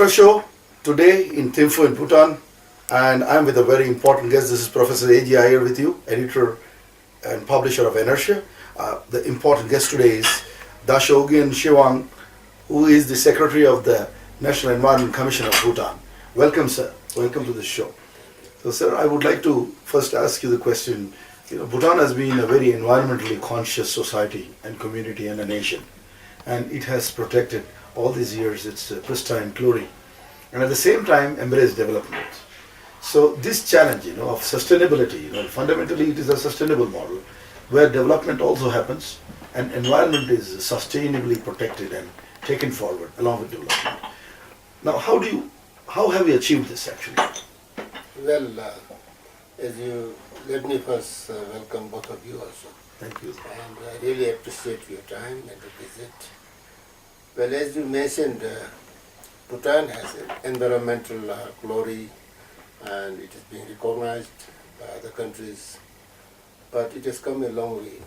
ENFRA show today in Thimphu in Bhutan, and I'm with a very important guest. This is Professor A.G. Iyer with you, editor and publisher of Inertia. The important guest today is Dasho Ugyen Tshewang, who is the secretary of the National Environment Commission of Bhutan. Welcome, sir. Welcome to the show. So, sir, I would like to first ask you the question. Bhutan has been a very environmentally conscious society and community and a nation, and it has protected all these years its pristine glory, and at the same time embraced development. So this challenge, of sustainability, fundamentally it is a sustainable model where development also happens and environment is sustainably protected and taken forward along with development. Now, how have you achieved this actually? Well, let me first welcome both of you also. Thank you. And I really appreciate your time and the visit. Well, as you mentioned, Bhutan has environmental glory and it is being recognized by other countries, but it has come a long way.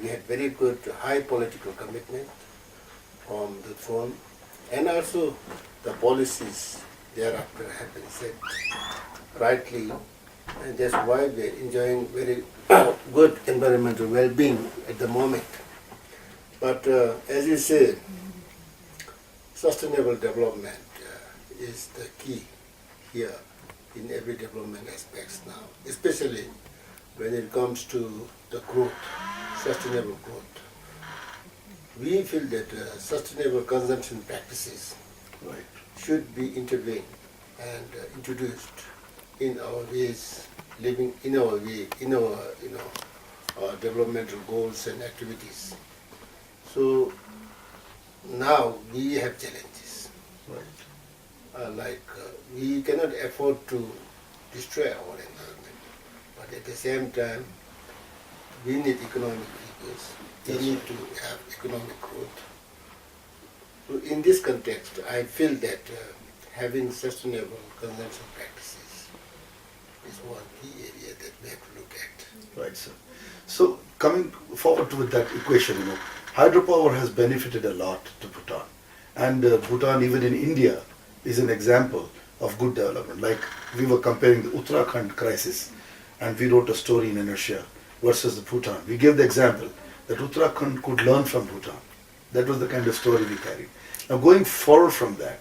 We had very good high political commitment from the throne, and also the policies thereafter have been set rightly, and that's why we are enjoying very good environmental well-being at the moment. But as you say, sustainable development is the key here in every development aspects now, especially when it comes to the growth, sustainable growth. We feel that sustainable consumption practices should be intervened and introduced in our ways, living in our way, in our our developmental goals and activities. So now we have challenges. We cannot afford to destroy our environment, but at the same time, we need economic figures. We need to have economic growth. So in this context, I feel that having sustainable consumption practices is one key area that we have to look at. Right, sir. So coming forward with that equation, hydropower has benefited a lot to Bhutan, and Bhutan, even in India, is an example of good development. Like we were comparing the Uttarakhand crisis, and we wrote a story in Inertia versus the Bhutan. We gave the example that Uttarakhand could learn from Bhutan. That was the kind of story we carried. Now going forward from that,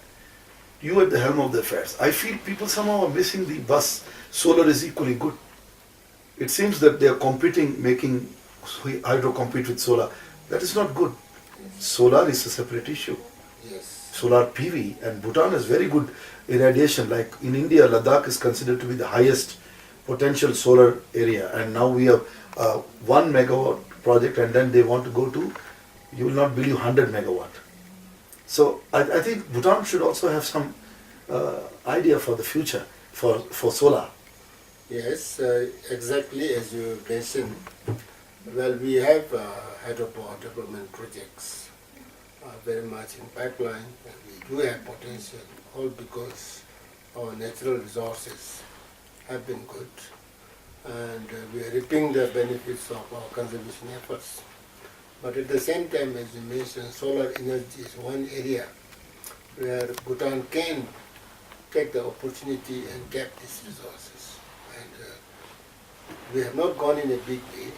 you at the helm of the affairs, I feel people somehow are missing the bus. Solar is equally good. It seems that they are competing, making hydro compete with solar. That is not good. Solar is a separate issue. Yes. Solar PV, and Bhutan has very good irradiation. Like in India, Ladakh is considered to be the highest potential solar area, and now we have 1 megawatt project, and then they want to go to, you will not believe, 100 megawatt. So I think Bhutan should also have some idea for the future for solar. Yes, exactly as you mentioned. Well, we have hydropower development projects very much in pipeline, and we do have potential, all because our natural resources have been good, and we are reaping the benefits of our conservation efforts. But at the same time, as you mentioned, solar energy is one area where Bhutan can take the opportunity and tap these resources. And we have not gone in a big way,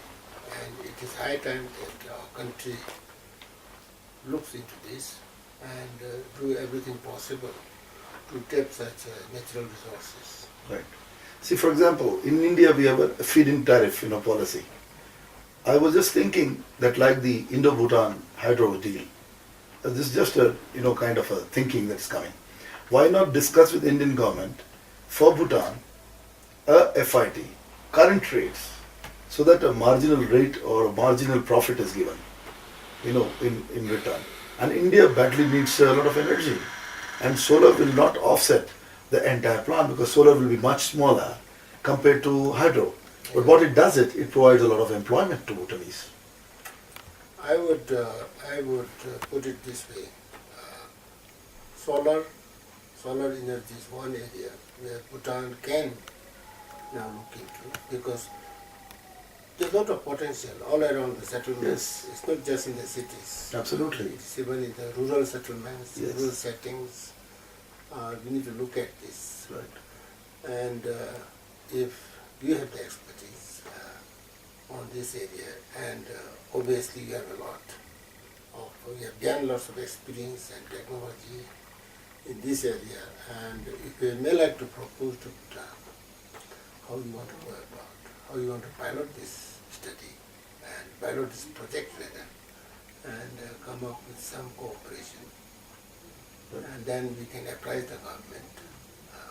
and it is high time that our country looks into this and do everything possible to tap such natural resources. Right. See, for example, in India we have a feed-in tariff, policy. I was just thinking that, like the Indo-Bhutan hydro deal, this is just a kind of a thinking that's coming. Why not discuss with the Indian government for Bhutan a FIT, current rates, so that a marginal rate or a marginal profit is given, in return. And India badly needs a lot of energy, and solar will not offset the entire plant because solar will be much smaller compared to hydro. But what it does, it provides a lot of employment to Bhutanese. I would put it this way: solar energy is one area where Bhutan can now look into, because there's a lot of potential all around the settlements. Yes. It's not just in the cities. Absolutely. It's even in the rural settlements, Yes. rural settings. we need to look at this. Right. And if you have the expertise on this area, and obviously you have a lot of, you have gained lots of experience and technology in this area, and if you may like to propose to Bhutan how you want to go about, how you want to pilot this study and pilot this project rather, and come up with some cooperation, and then we can apprise the government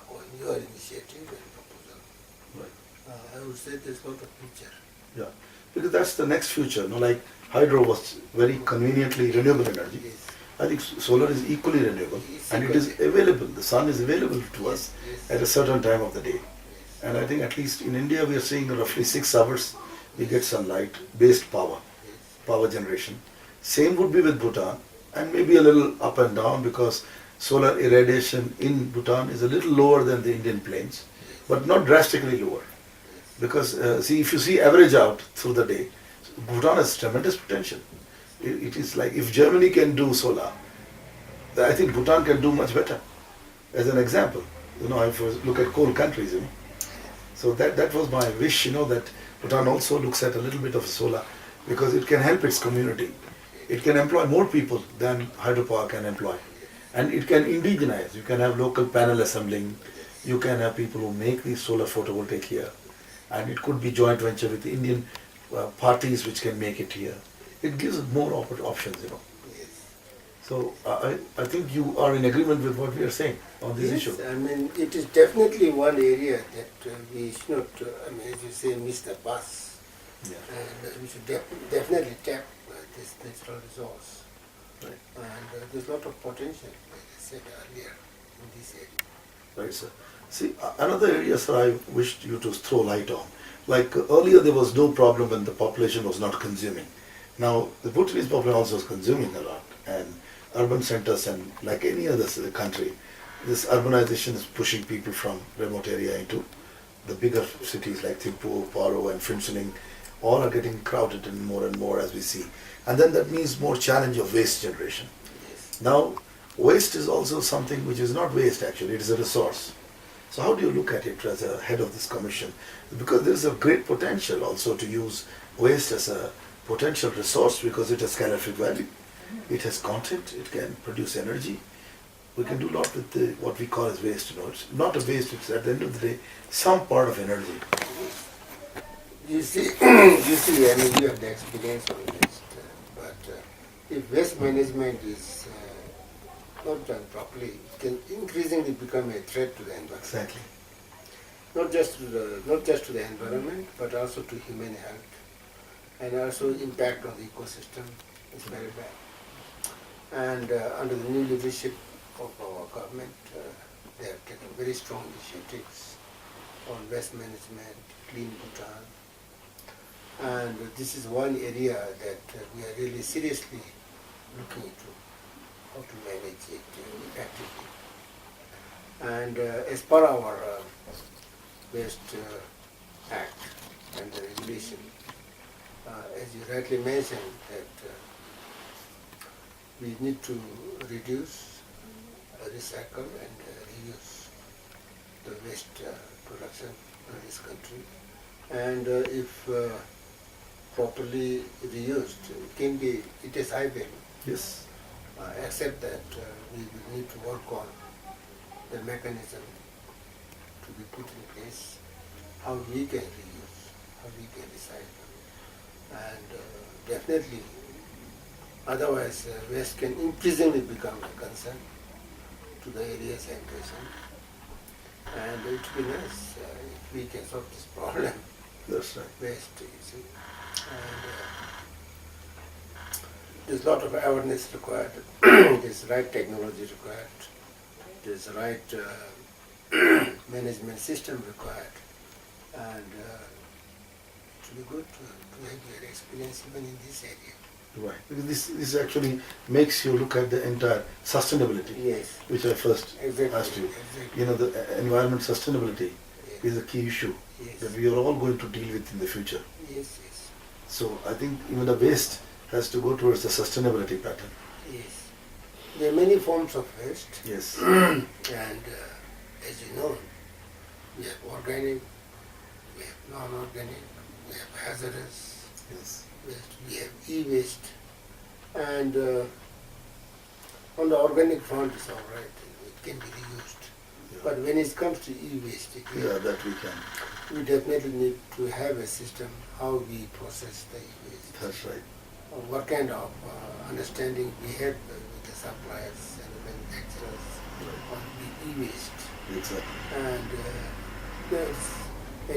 on your initiative and proposal. Right. I would say there's a lot of future. Yeah, because that's the next future. No, like hydro was very conveniently renewable energy. Yes. I think solar is equally renewable, It's and it is equally. available. The sun is available to us Yes. at a certain time of the day. Yes. And I think at least in India we are seeing roughly 6 hours we get sunlight based power, Yes. power generation. Same would be with Bhutan, and maybe a little up and down because solar irradiation in Bhutan is a little lower than the Indian plains, but not drastically lower. Because see, if you see average out through the day, Bhutan has tremendous potential. It is like if Germany can do solar, I think Bhutan can do much better. As an example, if you look at coal countries, So that was my wish, that Bhutan also looks at a little bit of solar because it can help its community. It can employ more people than hydropower can employ. And it can indigenize. You can have local panel assembling. You can have people who make these solar photovoltaic here. And it could be joint venture with the Indian parties which can make it here. It gives more options, Yes. So I think you are in agreement with what we are saying on this issue. I mean, it is definitely one area that we should not, as you say, miss the bus. Yeah. And we should definitely tap this natural resource. Right. And there's a lot of potential, as I said earlier, in this area. Right, sir. See, another area, sir, I wished you to throw light on. Like earlier, there was no problem when the population was not consuming. Now, the Bhutanese population also is consuming a lot, and urban centers and like any other country, this urbanization is pushing people from remote area into the bigger cities like Thimphu, Paro, and Phimsling. All are getting crowded and more as we see. And then that means more challenge of waste generation. Yes. Now, waste is also something which is not waste actually, it is a resource. So how do you look at it as a head of this commission? Because there is a great potential also to use waste as a potential resource because it has calorific value, it has content, it can produce energy. We can do a lot with what we call as waste. It's not a waste, it's at the end of the day some part of energy. You see, I mean, you have the experience on waste, but if waste management is not done properly, it can increasingly become a threat to the environment. Exactly. Not just to the environment, but also to human health, and also impact on the ecosystem is very bad. And under the new leadership of our government, they have taken very strong initiatives on waste management, clean Bhutan, and this is one area that we are really seriously looking into how to manage it effectively. And as per our Waste Act and the regulation, as you rightly mentioned, that we need to reduce, recycle and reuse the waste production in this country. And if properly reused, it is high value. Yes. Except that we will need to work on the mechanism to be put in place, how we can reuse, how we can recycle. And definitely, otherwise waste can increasingly become a concern to the areas I'm present. And it would be nice if we can solve this problem. That's right. Waste, you see. And there's a lot of awareness required. There's right technology required. There's right management system required. And it will be good to have your experience even in this area. Right. Because this actually makes you look at the entire sustainability, Yes. which I first Exactly. asked you. Exactly. The environment sustainability Yes. is a key issue Yes. that we are all going to deal with in the future. Yes, yes, So I think even the waste has to go towards the sustainability pattern. yes. There are many forms of waste, Yes. and as you know, we have organic, we have non-organic, we have hazardous Yes. waste, we have e-waste, and on the organic front it's all right, it can be reused. Yeah. But when it comes to e-waste, Yeah, that we can. we definitely need to have a system how we process the e-waste. That's right. What kind of understanding we have with the suppliers and the manufacturers on the e-waste. Exactly. And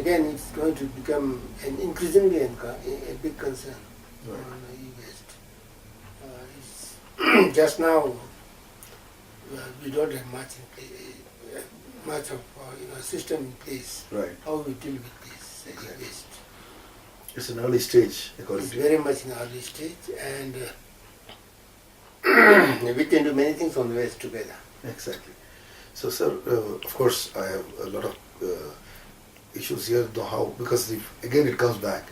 again, it's going to become an increasingly a big concern Right. on the e-waste. It's just now, we don't have much of system in place. Right. How we deal with this Exactly. e-waste. It's an early stage, according It's to you. very much in early stage, and we can do many things on waste together. Exactly. So, sir, of course, I have a lot of issues here, because again it comes back,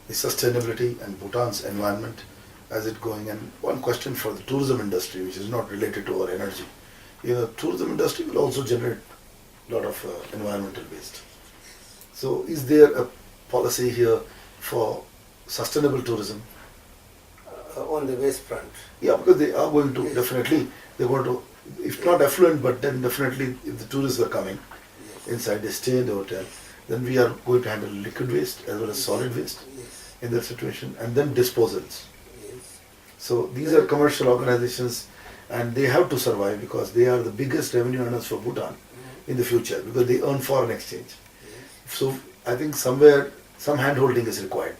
the sustainability and Bhutan's environment as it going. And one question for the tourism industry, which is not related to our energy. Tourism industry will also generate a lot of environmental waste. So, is there a policy here for sustainable tourism? On the waste front. Yeah, because they are going to Yes. definitely, they're going to, if not affluent, but then definitely if the tourists are coming Yes. inside, they stay in the hotel, then we are going to handle liquid waste as well as solid waste Yes. in that situation, and then disposals. Yes. So these are commercial organizations, and they have to survive because they are the biggest revenue earners for Bhutan in the future, because they earn foreign exchange. Yes. So I think somewhere some hand holding is required.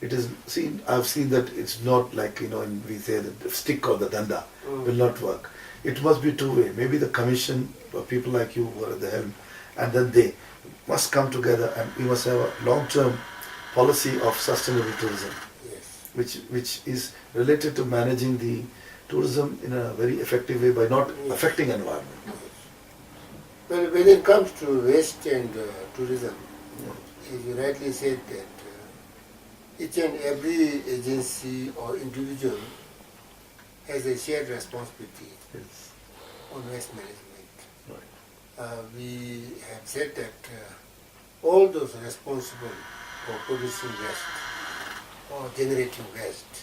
It is seen. I've seen that it's not like we say that the stick or the danda will not work. It must be two-way. Maybe the commission or people like you who are at the helm, and then they must come together, and we must have a long-term policy of sustainable tourism, Yes. which is related to managing the tourism in a very effective way by not affecting environment. Well, when it comes to waste and tourism, as you rightly said that each and every agency or individual has a shared responsibility Yes. on waste management. Right. We have said that all those responsible for producing waste or generating waste,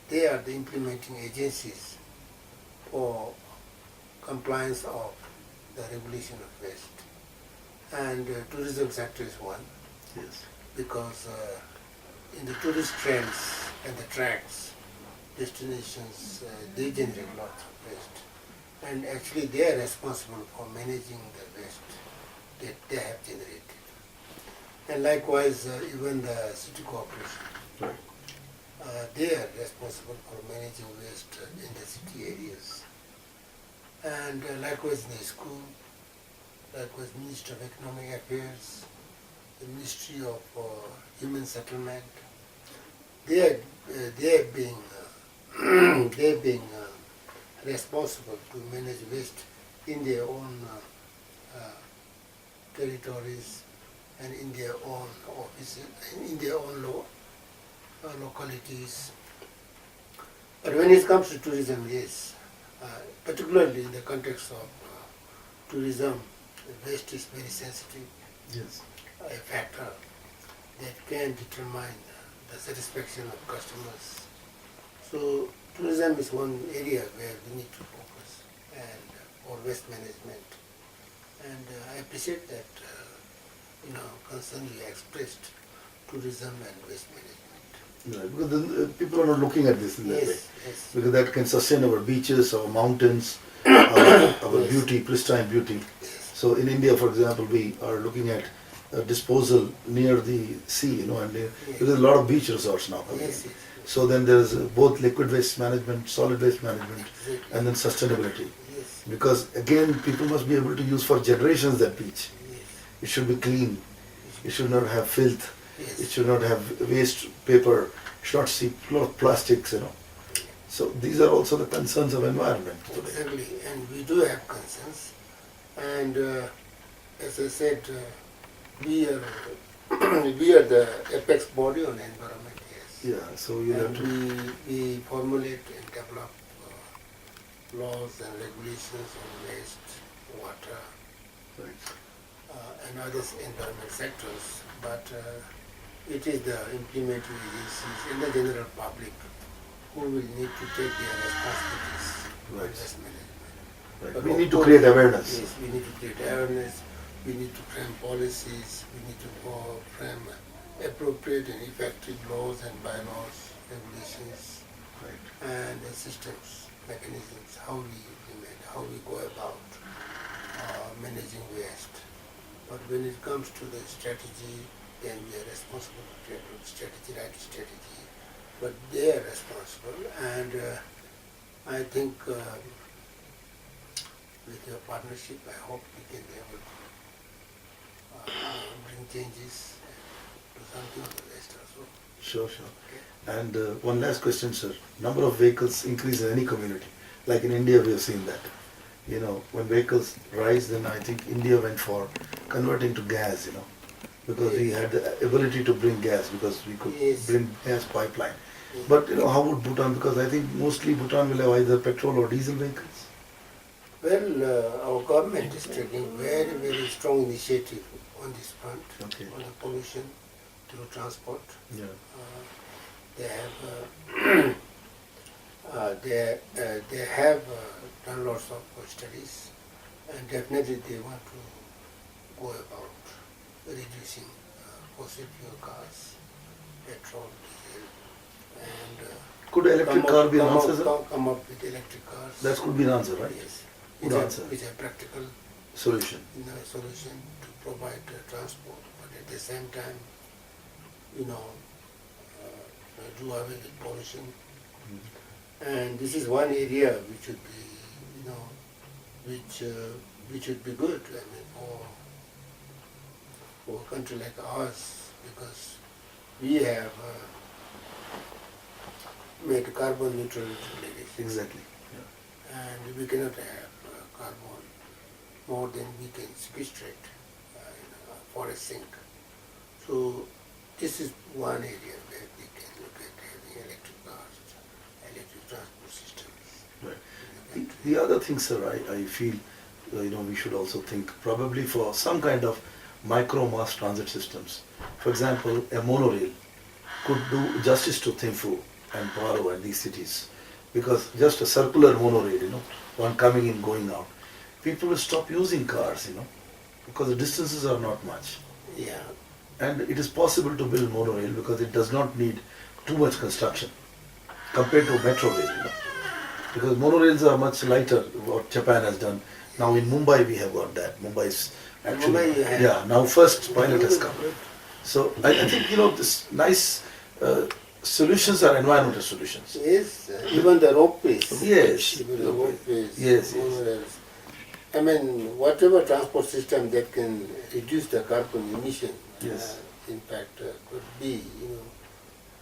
they are the implementing agencies for compliance of the regulation of waste. And tourism sector is one, Yes. because in the tourist trends and the tracks, destinations, they generate lots of waste. And actually they are responsible for managing the waste that they have generated. And likewise, even the city corporation, Right. they are responsible for managing waste in the city areas. And likewise in the school, likewise Ministry of Economic Affairs, the Ministry of Human Settlement, they are being responsible to manage waste in their own territories and in their own offices, in their own localities. But when it comes to tourism, yes, particularly in the context of tourism, waste is very sensitive, Yes. a factor that can determine the satisfaction of customers. So tourism is one area where we need to focus and for waste management. And I appreciate that concern you expressed tourism and waste management. Right. Because then, people are not looking at this in that way. Yes, yes. Because that can sustain our beaches, our mountains, our Yes. beauty, pristine beauty. Yes. So in India, for example, we are looking at disposal near the sea, and there's a lot of beach resorts now. Yes, yes. So then there's both liquid waste management, solid waste management, Exactly. and then sustainability. Yes. Because again, people must be able to use for generations that beach. Yes. It should be clean. It should not have filth. Yes. It should not have waste paper. It should not see a lot of plastics, So these are also the concerns of environment today. Exactly, and we do have concerns. And as I said, we are the apex body on environment. Yes. Yeah, so you have And to. we formulate and develop laws and regulations on waste, water, Right. and other environment sectors, but it is the implementing agencies and the general public who will need to take their responsibilities for Right. waste management. Right. But We of need to course, create awareness. Yes, we need to create awareness, we need to frame policies, we need to frame appropriate and effective laws and bylaws, regulations, Right. and systems, mechanisms, how we implement, how we go about managing waste. But when it comes to the strategy, then we are responsible to create a strategy, right strategy. But they are responsible, and I think with your partnership, I hope we can be able to bring changes and do something on the waste also. Sure, sure. Okay. And one last question, sir. Number of vehicles increase in any community. Like in India, we have seen that. You know, when vehicles rise, then I think India went for converting to gas, you know, because we Yes. had the ability to bring gas because we could Yes. bring gas pipeline. Yes. But, you know, how would Bhutan, because I think mostly Bhutan will have either petrol or diesel vehicles. Well, our government is taking very, very strong initiative on this front, Okay. on the pollution through transport. Yeah. They have they have done lots of studies, and definitely they want to go about reducing fossil fuel cars, petrol, diesel, and Could electric car be an answer, sir? come up with electric cars. That could be an answer, right? Yes, Good answer. which are practical Solution. solution to provide transport, but at the same time, do away with pollution. And this is one area which should be, which should be good. I mean, for a country like ours, because we have made carbon neutral declaration. Exactly. And we cannot have carbon more than we can sequestrate in a forest sink. So this is one area where we can look at having electric cars, electric transport systems. Right. The other thing, sir, I feel, we should also think probably for some kind of micro mass transit systems. For example, a monorail could do justice to Thimphu and Paro and these cities. Because just a circular monorail, one coming in, going out, people will stop using cars, because the distances are not much. Yeah. And it is possible to build monorail because it does not need too much construction compared to metro rail, Because monorails are much lighter, what Japan has done. Now in Mumbai we have got that. Mumbai is actually, now first pilot has come. So I think, this nice solutions are environmental solutions. Yes, even the ropeways. Yes. Even the ropeways. Yes, yes. monorails. I mean, whatever transport system that can reduce the carbon emission, Yes. in fact, could be,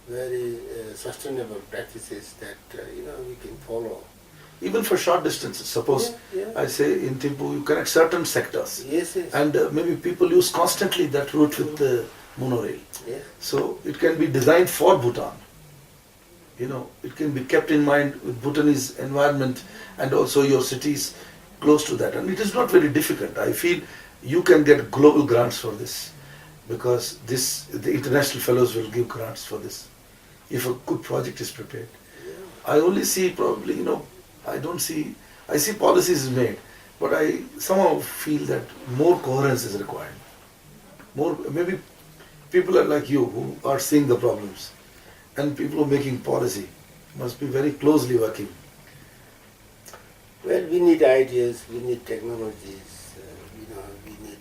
very sustainable practices that, we can follow. Even for short distances, suppose Yeah. I say in Thimphu you connect certain sectors Yes, yes. and maybe people use constantly that route with the monorail. Yeah. So it can be designed for Bhutan. It can be kept in mind with Bhutanese environment and also your cities close to that. And it is not very difficult. I feel you can get global grants for this because the international fellows will give grants for this if a good project is prepared. I only see probably, I see policies made, but I somehow feel that more coherence is required. Maybe people are like you who are seeing the problems and people who are making policy must be very closely working. Well, we need ideas, we need technologies, we need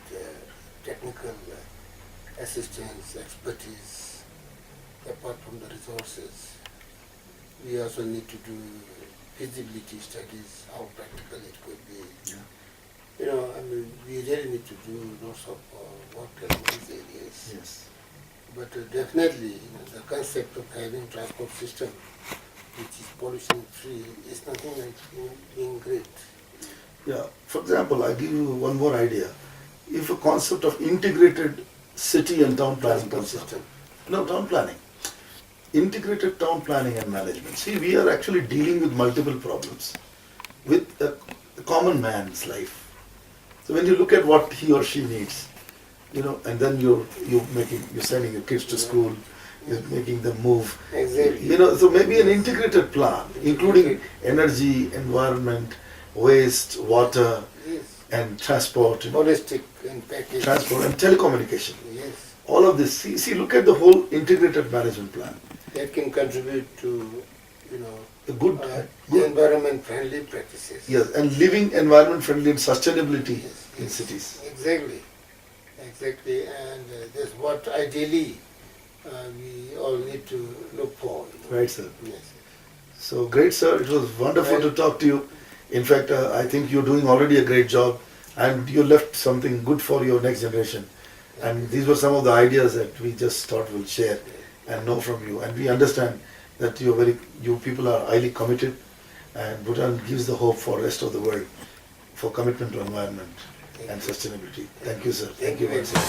technical assistance, expertise, apart from the resources. We also need to do feasibility studies, how practical it could be. Yeah. We really need to do lots of work in these areas. Yes. But definitely, the concept of having transport system which is pollution free is nothing like being great. Yeah. For example, I give you one more idea. If a concept of integrated city and town planning Transport comes up. system. No, town planning. Integrated town planning and management. See, we are actually dealing with multiple problems. with a common man's life. So when you look at what he or she needs, and then you're sending your kids to school, you're making them move. Exactly. So maybe an integrated plan, including energy, environment, waste, water, Yes. and transport, Holistic and package. transport and telecommunication. Yes. All of this. See, look at the whole integrated management plan. That can contribute to, A good, environment-friendly practices. yes, and living environment friendly and sustainability Yes, in yes. cities. Exactly. Exactly. And that's what ideally we all need to look for. Right, sir. Yes. So great, sir. It was wonderful to talk to you. In fact, I think you're doing already a great job, and you left something good for your next generation. And these were some of the ideas that we just thought we'll share and know from you. And we understand that you people are highly committed, and Bhutan gives the hope for the rest of the world for commitment to environment and sustainability. Thank you, sir. Thank you once again.